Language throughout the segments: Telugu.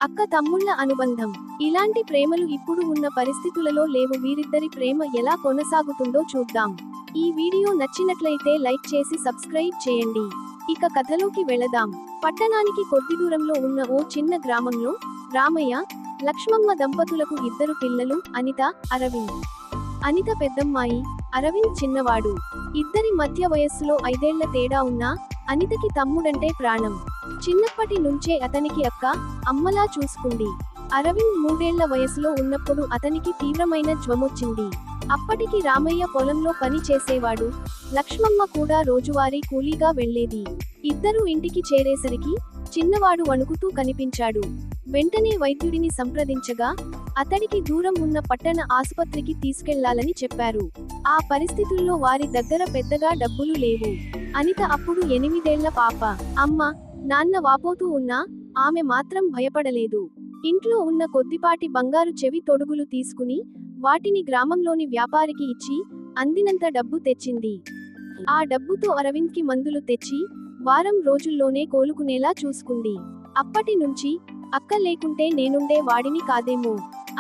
అక్క తమ్ముళ్ళ అనుబంధం. ఇలాంటి ప్రేమలు ఇప్పుడు ఉన్న పరిస్థితులలో లేవు. వీరిద్దరి ప్రేమ ఎలా కొనసాగుతుందో చూద్దాం. ఈ వీడియో నచ్చినట్లయితే లైక్ చేసి సబ్స్క్రైబ్ చేయండి. ఇక కథలోకి వెళదాం. పట్టణానికి కొద్ది దూరంలో ఉన్న ఓ చిన్న గ్రామంలో రామయ్య, లక్ష్మమ్మ దంపతులకు ఇద్దరు పిల్లలు, అనిత, అరవింద్. అనిత పెద్దమ్మాయి, అరవింద్ చిన్నవాడు. ఇద్దరి మధ్య వయస్సులో 5 ఏళ్ల తేడా ఉన్నా అనితకి తమ్ముడంటే ప్రాణం. చిన్నప్పటి నుంచే అతనికి అక్క, అమ్మలా చూసుకుంది. అరవింద్ 3 ఏళ్ల వయసులో ఉన్నప్పుడు అతనికి తీవ్రమైన జ్వరమొచ్చింది. అప్పటికి రామయ్య పొలంలో పని చేసేవాడు. లక్ష్మమ్మ కూడా రోజువారీ కూలీగా వెళ్లేది. ఇద్దరూ ఇంటికి చేరేసరికి చిన్నవాడు వణుకుతూ కనిపించాడు. వెంటనే వైద్యుడిని సంప్రదించగా అతడికి దూరం ఉన్న పట్టణ ఆసుపత్రికి తీసుకెళ్లాలని చెప్పారు. ఆ పరిస్థితుల్లో వారి దగ్గర పెద్దగా డబ్బులు లేవు. అనిత అప్పుడు 8 ఏళ్ల పాప. అమ్మ, నాన్న వాపోతూ ఉన్నా ఆమె మాత్రం భయపడలేదు. ఇంట్లో ఉన్న కొద్దిపాటి బంగారు చెవి తొడుగులు తీసుకుని వాటిని గ్రామంలోని వ్యాపారికి ఇచ్చి అందినంత డబ్బు తెచ్చింది. ఆ డబ్బుతో అరవింద్కి మందులు తెచ్చి వారం రోజుల్లోనే కోలుకునేలా చూసుకుంది. అప్పటి నుంచి అక్క లేకుంటే నేనుండే వాడిని కాదేమో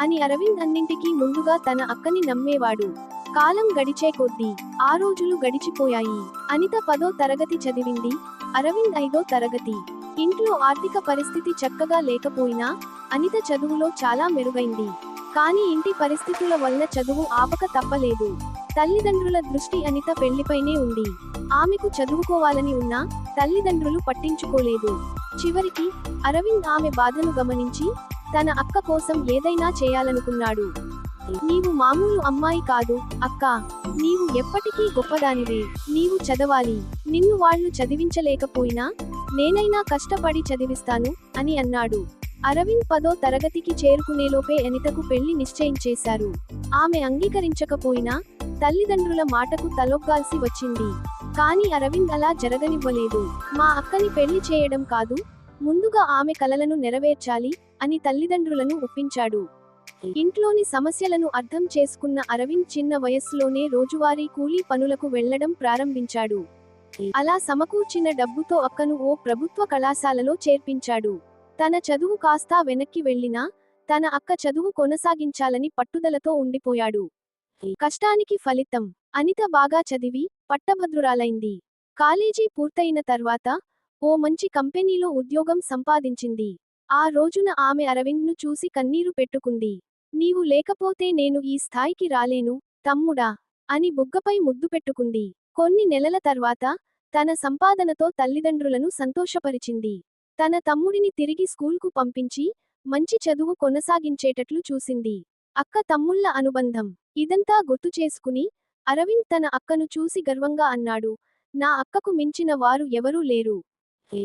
అని అరవింద్ అన్నింటికీ ముందుగా తన అక్కని నమ్మేవాడు. కాలం గడిచే కొద్దీ ఆ రోజులు గడిచిపోయాయి. అనిత 10వ తరగతి చదివింది, అరవింద్ 5వ తరగతి. ఇంట్లో ఆర్థిక పరిస్థితి చక్కగా లేకపోయినా అనిత చదువులో చాలా మెరుగైంది. కానీ ఇంటి పరిస్థితుల వల్ల చదువు ఆపక తప్పలేదు. తల్లిదండ్రుల దృష్టి అనిత పెళ్లిపైనే ఉంది. ఆమెకు చదువుకోవాలని ఉన్నా తల్లిదండ్రులు పట్టించుకోలేదు. చివరికి అరవింద్ ఆమె బాధను గమనించి తన అక్క కోసం ఏదైనా చేయాలనుకున్నాడు. నీవు మామూలు అమ్మాయి కాదు అక్కా, నీవు ఎప్పటికీ గొప్పదానివే. నీవు చదవాలి. నిన్ను వాళ్ళు చదివించలేకపోయినా నేనైనా కష్టపడి చదివిస్తాను అని అన్నాడు. అరవింద్ 10వ తరగతికి చేరుకునేలోపే అనితకు పెళ్లి నిశ్చయించేశారు. ఆమె అంగీకరించకపోయినా తల్లిదండ్రుల మాటకు తలొగ్గాల్సి వచ్చింది. కానీ అరవింద్ అలా జరగనివ్వలేదు. మా అక్కని పెళ్లి చేయడం కాదు, ముందుగా ఆమె కలలను నెరవేర్చాలి అని తల్లిదండ్రులను ఒప్పించాడు. ఇంట్లోని సమస్యలను అర్థం చేసుకున్న అరవింద్ చిన్న వయస్సులోనే రోజువారీ కూలీ పనులకు వెళ్లడం ప్రారంభించాడు. అలా సమకూర్చిన డబ్బుతో అక్కను ఓ ప్రభుత్వ కళాశాలలో చేర్పించాడు. తన చదువు కాస్తా వెనక్కి వెళ్లినా తన అక్క చదువు కొనసాగించాలని పట్టుదలతో ఉండిపోయాడు. కష్టానికి ఫలితం. అనిత బాగా చదివి పట్టభద్రురాలైంది. కాలేజీ పూర్తయిన తర్వాత ఓ మంచి కంపెనీలో ఉద్యోగం సంపాదించింది. ఆ రోజున ఆమె అరవింద్ను చూసి కన్నీరు పెట్టుకుంది. నీవు లేకపోతే నేను ఈ స్థాయికి రాలేను, తమ్ముడా అని బుగ్గపై ముద్దు పెట్టుకుంది. కొన్ని నెలల తర్వాత తన సంపాదనతో తల్లిదండ్రులను సంతోషపరిచింది. తన తమ్ముడిని తిరిగి స్కూల్కు పంపించి మంచి చదువు కొనసాగించేటట్లు చూసింది. అక్క తమ్ముళ్ళ అనుబంధం. ఇదంతా గుర్తుచేసుకుని అరవింద్ తన అక్కను చూసి గర్వంగా అన్నాడు, నా అక్కకు మించిన వారు ఎవరూ లేరు.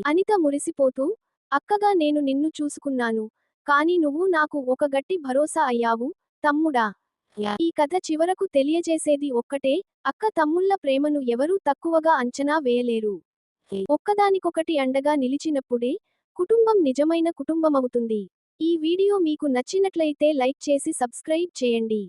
అనిత మురిసిపోతూ, అక్కగా నేను నిన్ను చూసుకున్నాను, కానీ నువ్వు నాకు ఒక గట్టి భరోసా అయ్యావు, తమ్ముడా. ఈ కథ చివరకు తెలియజేసేది ఒక్కటే, అక్క తమ్ముళ్ళ ప్రేమను ఎవరూ తక్కువగా అంచనా వేయలేరు. ఒక్కదానికొకటి అండగా నిలిచినప్పుడే కుటుంబం నిజమైన కుటుంబమవుతుంది. ఈ వీడియో మీకు నచ్చినట్లయితే లైక్ చేసి సబ్స్క్రైబ్ చేయండి.